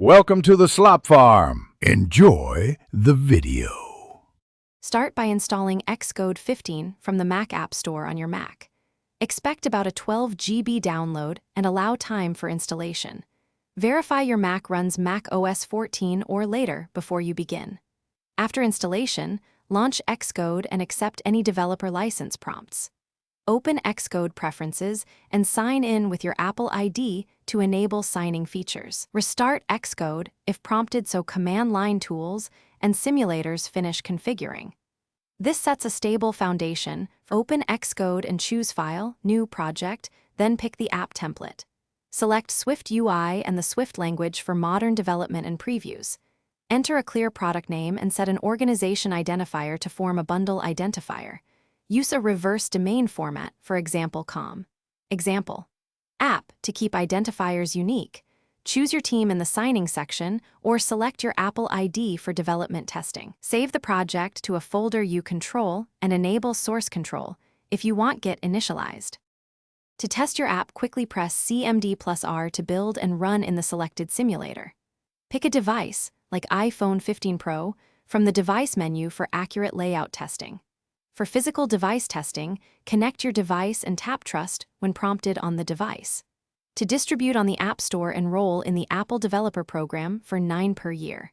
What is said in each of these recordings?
Welcome to the Slop Farm. Enjoy the video. Start by installing Xcode 15 from the Mac App Store on your Mac. Expect about a 12 GB download and allow time for installation. Verify your Mac runs macOS 14 or later before you begin. After installation, launch Xcode and accept any developer license prompts. Open Xcode preferences and sign in with your Apple ID to enable signing features. Restart Xcode if prompted so command line tools and simulators finish configuring. This sets a stable foundation. Open Xcode and choose File, New Project, then pick the app template. Select Swift UI and the Swift language for modern development and previews. Enter a clear product name and set an organization identifier to form a bundle identifier. Use a reverse domain format, for example, com. Example: app to keep identifiers unique. Choose your team in the signing section or select your Apple ID for development testing. Save the project to a folder you control and enable source control if you want Git initialized. To test your app, quickly press CMD+R to build and run in the selected simulator. Pick a device, like iPhone 15 Pro, from the device menu for accurate layout testing. For physical device testing, connect your device and tap Trust when prompted on the device. To distribute on the App Store, enroll in the Apple Developer Program for $9 per year.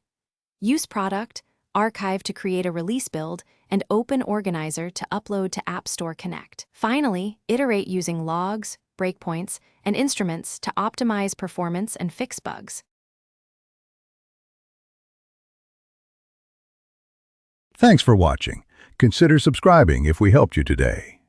Use Product, Archive to create a release build, and Open Organizer to upload to App Store Connect. Finally, iterate using logs, breakpoints, and instruments to optimize performance and fix bugs. Thanks for watching. Consider subscribing if we helped you today.